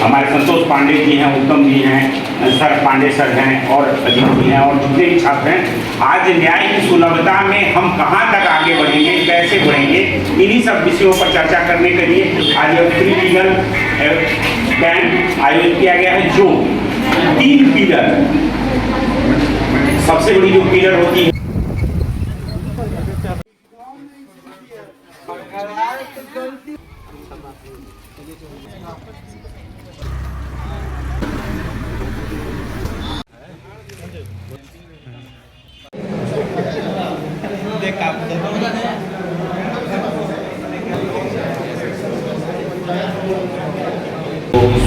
हमारे संतोष पांडे जी हैं, उत्तम जी हैं, सर पांडे सर हैं और अजीत जी हैं और जितने भी छात्र हैं। आज न्याय की सुलभता में हम कहाँ तक आगे बढ़ेंगे, कैसे बढ़ेंगे, इन्हीं सब विषयों पर चर्चा करने के लिए आज फ्री लीगल कैंप आयोजित किया गया है। जो 3 पिलर, सबसे बड़ी जो पिलर होती है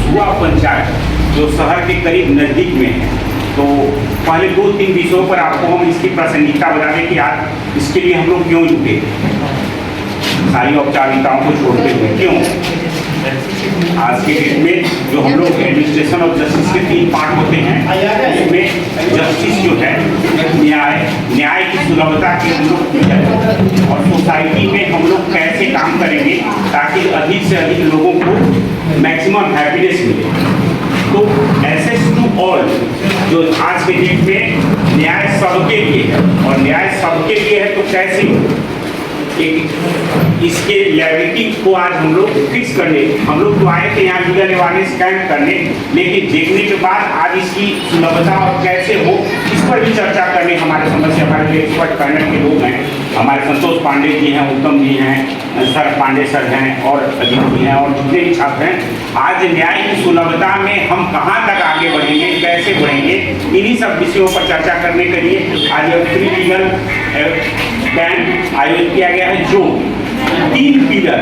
सुआ पंचायत जो शहर के करीब नजदीक में है। तो पहले 2-3 विषयों पर आपको हम इसकी प्रासंगिकता बता दें कि आज इसके लिए हम लोग क्यों जुटे, सारी औपचारिकताओं को छोड़ते हुए क्यों। आज के डेट में जो हम लोग एडमिनिस्ट्रेशन ऑफ जस्टिस के 3 पार्ट होते हैं, उसमें जस्टिस जो है न्याय की सुलभता के हम लोग और सोसाइटी में हम लोग कैसे काम करेंगे ताकि अधिक से अधिक लोगों को मैक्सिमम हैप्पीनेस मिले। तो एसेस टू ऑल जो आज के डेट में न्याय सबके लिए है और न्याय सबके लिए है, तो कैसे इसके लिएबिलिटी को आज हम लोग फिक्स करने, हम लोग तो आए थे यहाँ लीगल अवेयरनेस कैंप करने, लेकिन देखने के बाद आज इसकी सुलभता और कैसे हो इस पर भी चर्चा करने हमारे समझ से हमारे जो एक्सपर्ट पैनल के लोग हैं, हमारे संतोष पांडे जी हैं, उत्तम जी हैं, सर पांडे सर हैं और अजीत जी हैं और जितने भी छात्र हैं। आज न्याय की सुलभता में हम कहाँ तक आगे बढ़ेंगे, कैसे बढ़ेंगे, इन्हीं सब विषयों पर चर्चा करने के लिए आज फ्री लीगल कैंप आयोजित किया गया है। जो 3 पिलर,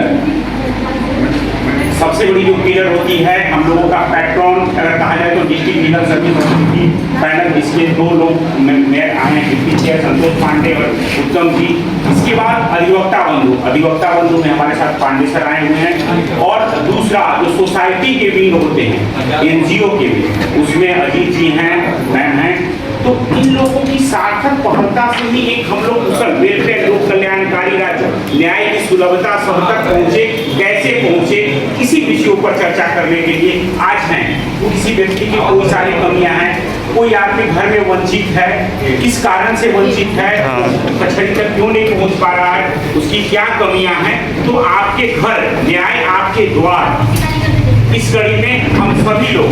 सबसे बड़ी जो पिलर होती है हम लोगों का पैट्रॉन, अगर कहा जाए तो district legal service authority panel, जिसके 2 लोग मेयर आए हैं, डिप्टी चेयर संतोष पांडे और उत्तम जी। इसके बाद अधिवक्ता बंधु में हमारे साथ पांडे सर आए हुए हैं और दूसरा जो सोसाइटी के विंग होते हैं NGO के भी, उसमें अजीत जी हैं, मैम हैं। तो इन लोगों की सार्थक पहलता से ही एक हम लोग कुशल वेलफेयर लोक कल्याणकारी राज्य न्याय की सुलभता सब तक पहुंचे, कैसे पहुंचे, इसी विषयों पर चर्चा करने के लिए आज हैं। तो किसी व्यक्ति की कोई सारी कमियां हैं, कोई आदमी घर में वंचित है, किस कारण से वंचित है, कचहरी तक क्यों नहीं पहुंच पा रहा है, उसकी क्या कमियां हैं, तो आपके घर न्याय आपके द्वार, इस कड़ी में हम सभी लोग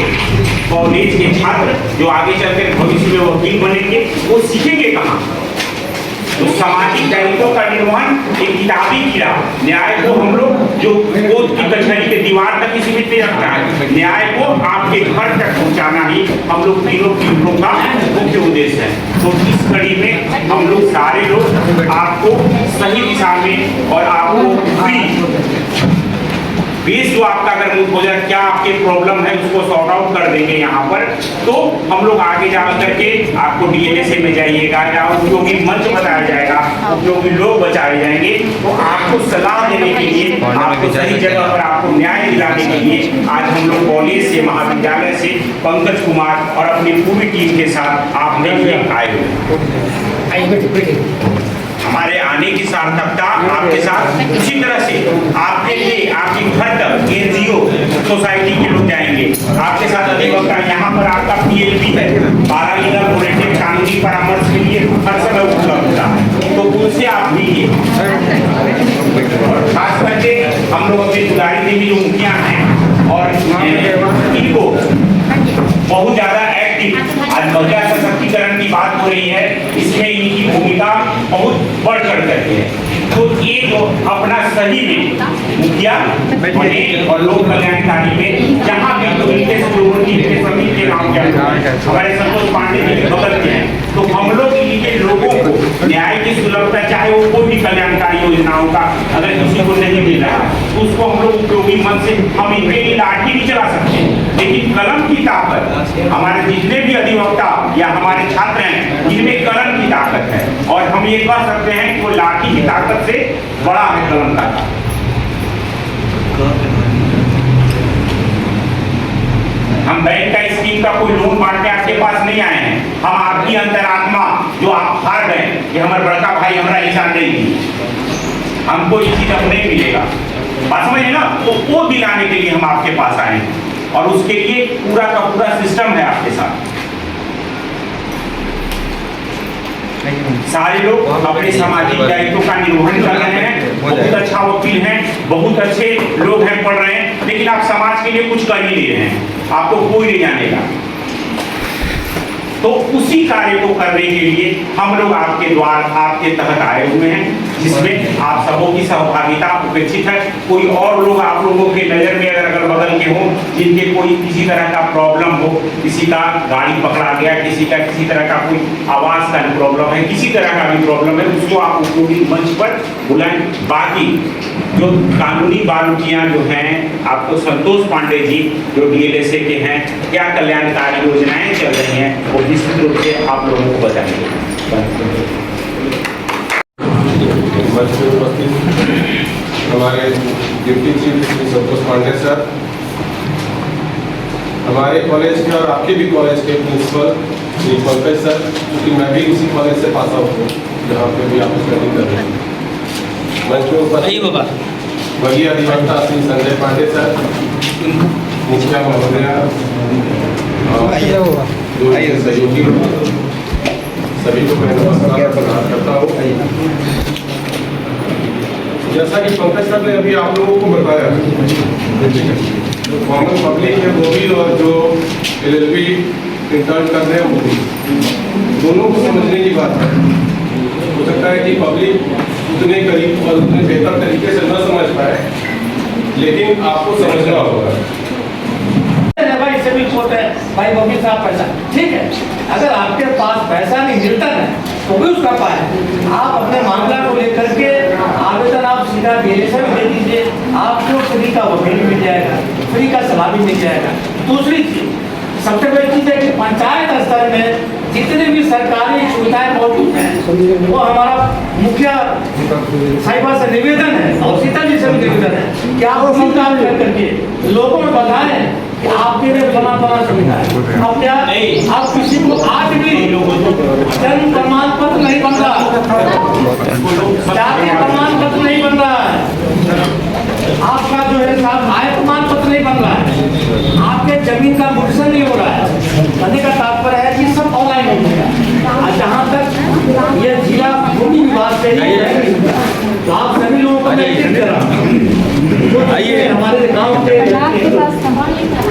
कॉलेज के छात्र जो आगे चलकर भविष्य में वकील बनेंगे, वो सीखेंगे कहाँ। तो सामाजिक दायित्वों का निर्वहन एक किताबी क्रिया, न्याय को हम लोग जो कोर्ट की कचहरी के दीवार तक ही सीमित नहीं रखना है, न्याय को आपके घर तक पहुंचाना ही हम लोग तीनों पीढ़ियों का मुख्य उद्देश्य है। तो इस कड़ी में हम लोग सारे लोग आपको सही दिशा में और आपको बेस जो आपका अगर मूव हो जाए, क्या आपके प्रॉब्लम है उसको सॉर्ट आउट कर देंगे यहाँ पर। तो हम लोग आगे जा करके आपको DLSA में जाइएगा या उपयोगी मंच बताया जाएगा, उपयोगी लोग बचाए जाएंगे। तो आपको सलाह देने के लिए, आपको सही जगह पर आपको न्याय दिलाने के लिए आज हम लोग कॉलेज से, महाविद्यालय से पंकज कुमार और अपनी पूरी टीम के साथ आपने आए हुए। हमारे आने की सार्थकता आपके साथ उसी तरह से आपके लिए आपके घर तक NGO सोसाइटी के लोग जाएंगे आपके साथ। अधिवक्ता यहाँ पर आपका PLP है, पैरालीगल पोलिटिक कानूनी परामर्श के लिए हर समय उपलब्ध होता है, तो उनसे आप मिलिए। खास करके हम लोग अपने दुलारी देवी जो मुखिया हैं और इनको बहुत ज्यादा एक्टिव, आज महिला सशक्तिकरण की बात हो रही है, इसमें इनकी भूमिका बहुत बढ़ चढ़ करके है। तो ये जो अपना सही में मुखिया बने और लोक कल्याणकारी में जहाँ भी इनके सभी के नाम हमारे संतोष पांडे जी के बगल में है, तो हम लोग इनके लोगों को न्याय की सुलभता, चाहे वो कोई भी कल्याणकारी योजनाओं का अगर किसी को नहीं मिल रहा तो उसको हम लोग उपयोगी मन से हम इनके लिए लाठी भी चला सकते हैं, लेकिन कलम की ताकत हमारे जितने भी अधिवक्ता या हमारे छात्र हैं इनमें कलम की ताकत है और हम ये कह सकते हैं कि वो लाठी की ताकत से बड़ा है कलम का। हम बैंक का स्कीम का कोई लोन बांटने आपके पास नहीं आए हैं, हम आपकी अंतरात्मा जो आप हार गए कि हमारे बड़का भाई हमारा हिस्सा नहीं दी, हमको ये चीज अब नहीं मिलेगा, बात समझे ना, तो वो दिलाने के लिए हम आपके पास आए हैं। और उसके लिए पूरा का पूरा सिस्टम है आपके साथ। सारे लोग अपने सामाजिक दायित्वों का निर्वहन कर रहे हैं, बहुत अच्छा वकील हैं, बहुत अच्छे लोग हैं, पढ़ रहे हैं, लेकिन आप समाज के लिए कुछ कर ही नहीं रहे हैं, आपको कोई नहीं जानेगा। तो उसी कार्य को करने के लिए हम लोग आपके द्वार आपके तहत आए हुए हैं, जिसमें आप सबों की सहभागिता अपेक्षित है। कोई और लोग आप लोगों के नज़र में अगर अगल बगल के हों, जिनके कोई किसी तरह का प्रॉब्लम हो, किसी का गाड़ी पकड़ा गया, किसी का किसी तरह का कोई आवाज़ का प्रॉब्लम है, किसी तरह का भी प्रॉब्लम है, उसको आप उपयोगी मंच पर बुलाएं। बाकी जो कानूनी बारीकियां जो हैं, आपको संतोष पांडे जी जो DLSA के हैं, क्या कल्याणकारी योजनाएं चल रही हैं, वो निश्चित रूप से आप लोगों को बताएंगे। हमारे deputy chief Shri Santosh Pandey sir, हमारे कॉलेज के और आपके भी कॉलेज के प्रिंसिपल श्री पंकज सर, क्योंकि मैं भी उसी कॉलेज से पास आउट हूँ जहाँ पे भी आप स्टडी कर रहे हैं। मंच में ऊपर वरीय अधिवक्ता श्री संजय पांडे सर, मुखिया महोदया, सहयोगी सभी को मैं नमस्कार प्रदान करता हूँ। जैसा कि पंकज सर ने अभी आप लोगों को बताया, जो कॉमन पब्लिक है वो भी और जो LLB इंटर्न कर रहे हैं वो भी, दोनों को समझने की बात है। हो सकता है कि पब्लिक उतने करीब और उतने बेहतर तरीके से न समझ पाए, लेकिन आपको समझना होगा। भाई सिविल कोर्ट है, भाई वकील साहब पैसा, ठीक है, अगर आपके पास पैसा नहीं मिलता है तो भी उसका पाए, आप अपने मामला को लेकर के आवेदन आप सीधा DLSA में दे दीजिए, आपको फ्री का वकील मिल जाएगा, फ्री का सलाह भी मिल जाएगा। दूसरी चीज, सबसे बड़ी चीज है कि पंचायत स्तर में जितने भी सरकारी सुविधाएं मौजूद हैं, वो हमारा मुखिया साहिबा से निवेदन है और शीतल जी से भी निवेदन है कि आप उसी काम कर करके लोगों को बताएं कि आपके लिए बना सुविधा है। अब क्या आप किसी को आज भी जन्म प्रमाण पत्र नहीं बन रहा, जाति प्रमाण पत्र नहीं बन रहा है, आपका जो है साहब आय प्रमाण पत्र नहीं बन रहा है, आपके जमीन का मुद्दत नहीं हो रहा है। कहने का तात्पर्य है कि सब ऑनलाइन हो गया। जहाँ तक ये जिला भूमि विभाग से तो आप सभी लोगों को मैं एक कर रहा हूँ, आइए हमारे गाँव के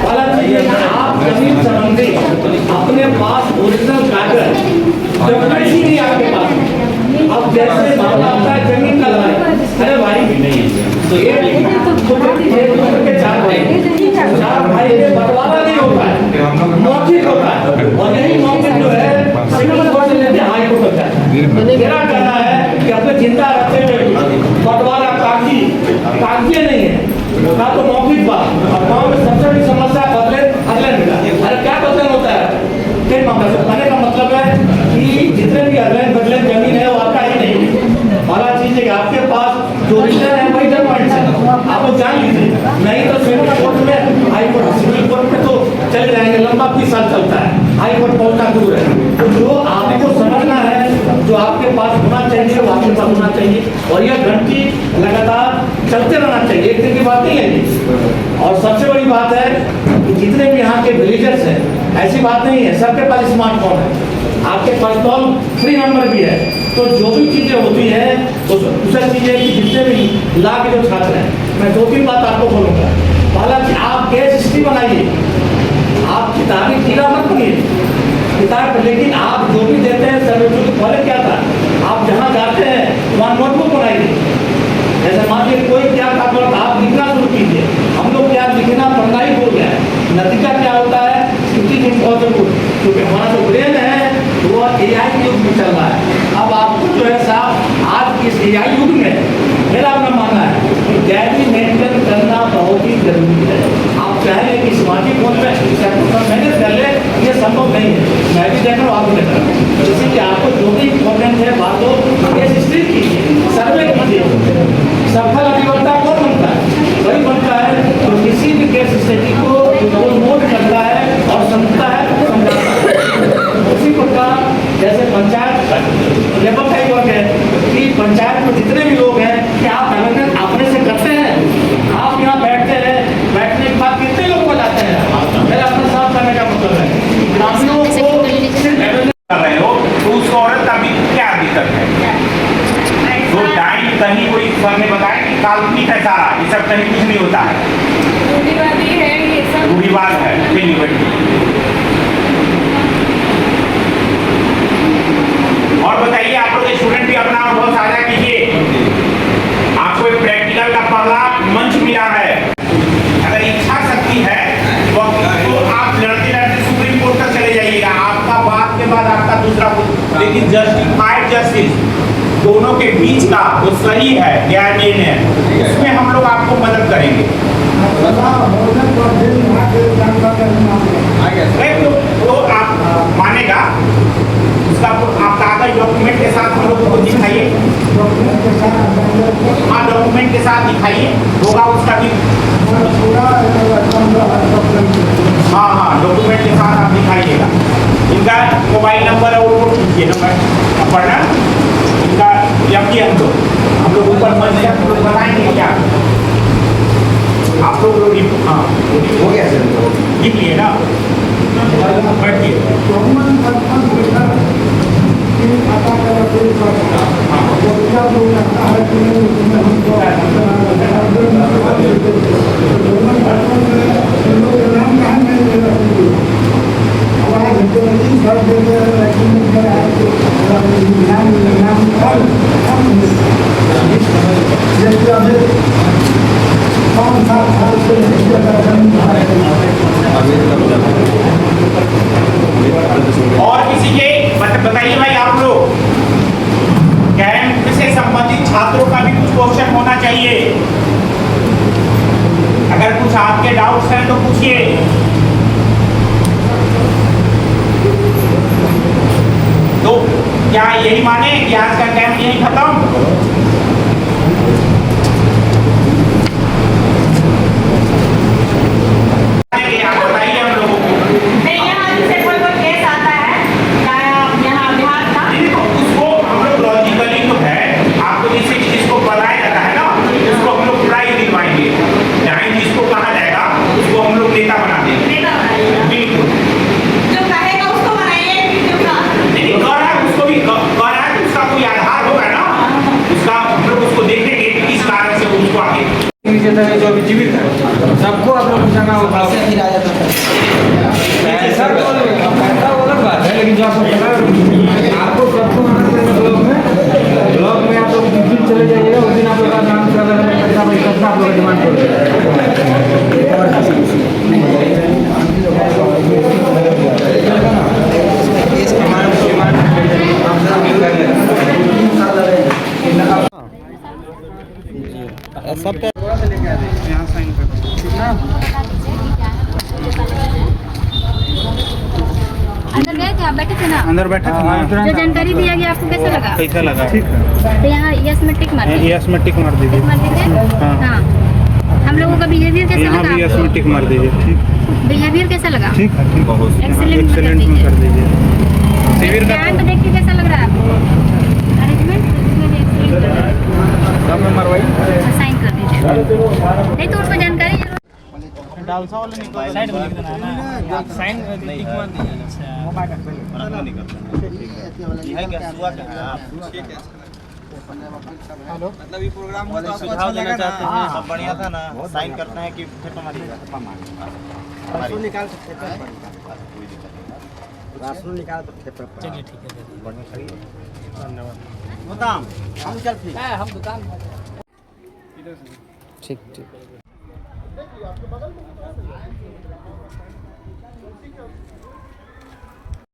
वाला चीज, आप जमीन संबंधी अपने पास ओरिजिनल कागज जब पैसे नहीं आपके पास, अब जैसे मामला आता है जमीन का लड़ाई, अरे भाई तो चार भाई के बंटवारा नहीं होता है, मौखिक होता है, और यही मौखिक जो है सिविल कोर्ट से लेते हाई कोर्ट तक जाता है। मेरा कहना है कि अपने चिंता रखते हुए बंटवारा कागजी नहीं है, ना तो मौखिक बात। और गाँव में सबसे बड़ी समस्या अगले मिला, अरे क्या बदलन होता है, कहने का मतलब है कि जितने भी अगले जमीन है वो आपका ही नहीं। वाला चीज है कि आपके पास जो रिटर्न है वही डॉक्यूमेंट है, आप लोग जान लीजिए, नहीं तो सिविल कोर्ट में हाई कोर्ट, सिविल कोर्ट में तो चले जाएंगे, लंबा 20 साल चलता है, हाई कोर्ट पहुंचना दूर है। तो जो आपको समझना है, जो आपके पास होना चाहिए वो आपके पास होना चाहिए, और यह घंटी लगातार चलते रहना चाहिए, एक दिन की बात नहीं है। और सबसे बड़ी बात है कि जितने भी यहाँ के विलेजर्स हैं, ऐसी बात नहीं है सबके पास स्मार्टफोन है, आपके पास टोल फ्री नंबर भी है, तो जो भी चीज़ें होती हैं तो दूसरी चीज़ है कि जितने भी ला के जो छात्र हैं, मैं 2-3 बात आपको बोलूँगा। हालांकि आप केस हिस्ट्री बनाइए, आप किताबी कीड़ा मत बनिए किताब, लेकिन आप जो भी देते हैं सर्वे पहले क्या था, आप जहाँ जाते हैं वहाँ नोटबुक बनाइए। जैसे मान लीजिए कोई क्या था, आप लिखना शुरू कीजिए, हम लोग क्या लिखना पढ़ना ही भूल गया है। नतीजा क्या होता है, क्योंकि हमारा जो ब्रेन है वो AI के युग में चल रहा है। अब आपको जो है साहब आज इस AI युग में मेरा अपना मानना है कि डायरी मेंटेन करना बहुत ही जरूरी है। आप चाहें कि स्मार्ट फोन में मैनेज कर ले, ये संभव नहीं है। मैं भी देख रहा हूँ, आप भी देख रहा हूँ, जैसे कि आपको जो भी इम्पोर्टेंट है बात हो, केस हिस्ट्री कीजिए, सर्वे कीजिए। सफल अधिवक्ता कौन बनता है, वही बनता है तो किसी भी केस स्टडी को वो नोट करता है और समझता है, समझाता है। उसी प्रकार जैसे पंचायत लेवल का ही वर्क है कि पंचायत में जितने भी लोग हैं कि आप आवेदन अपने से करते हैं, आप यहाँ बैठते हैं, बैठने के बाद कितने लोग को जाते हैं, सब कहीं कुछ नहीं होता है, रूढ़िवादी है ये सब। रूढ़िवाद है। चलिए बैठिए। और बताइए, आप लोग स्टूडेंट भी अपना अनुभव साझा कीजिए। आपको एक प्रैक्टिकल का पहला मंच मिला है। अगर इच्छा शक्ति है तो आप लड़ते लड़ते सुप्रीम कोर्ट तक चले जाइएगा, आपका बात के बाद आपका दूसरा, लेकिन जस्टिफाइड जस्टिस दोनों के बीच का वो सही है न्याय निर्णय, उसमें हम लोग आपको मदद करेंगे। तो आप मानेगा उसका आप कागज डॉक्यूमेंट के साथ हम लोगों को दिखाइए। हाँ, डॉक्यूमेंट के साथ दिखाइए, होगा उसका भी। हाँ हाँ, डॉक्यूमेंट के साथ आप दिखाइएगा। इनका मोबाइल नंबर और वो कीजिए नंबर पढ़ना इनका, जबकि हम लोग ऊपर मंच से हम लोग बताएंगे क्या आप लोग। हाँ हो गया सर, लिख लिए ना, बैठिए। और किसी के बताइए भाई, आप लोग कैंप से संबंधित छात्रों का भी कुछ क्वेश्चन होना चाहिए। अगर कुछ आपके डाउट्स हैं तो पूछिए। तो क्या यही माने कि आज का कैंप यही खत्म? जो अभी जीवित है सबको आप लोग जाना होगा। ऐसा तो अलग बात है, लेकिन जो आपको पता है आपको सबको आना पड़ेगा ब्लॉक में आप लोग जिस दिन चले जाइएगा उस दिन आप लोग का नाम पैसा आप लोग डिमांड सब यहाँ साइन कर अंदर गए थे, आप बैठे थे ना? अंदर बैठे थे। जो जानकारी दिया गया आपको कैसा लगा? कैसा लगा? ठीक है। तो यहाँ यस में टिक मार दीजिए। यस में टिक मार दीजिए। टिक मार दीजिए। हाँ। हम लोगों का बिहेवियर कैसा यहाँ लगा? भी यस में टिक मार दीजिए। ठीक। बिहेवियर कैसा लगा? ठीक है, ठीक। एक्सीलेंट में कर दीजिए। शिविर का कैंप देख के कैसा लग रहा है आपको? अरेंजमेंट साइन कर दीजिए। नहीं तो उसमें जानकारी डालसा वाले निकल साइड में लिख देना है ना, साइन टिक मार दीजिए। मोबाइल का ये है क्या सुआ का है आप? ठीक है। हेलो, मतलब ये प्रोग्राम हो तो आपको सुझाव देना चाहते हैं? सब बढ़िया था ना? साइन करना है कि फिर मारिएगा? राशन निकाल सकते हैं, कोई दिक्कत नहीं। राशन निकाल सकते हैं। चलिए ठीक है, बढ़िया खड़ी। धन्यवाद। दुकान हम चल ठीक है, हम दुकान ठीक ठीक। आपके बगल में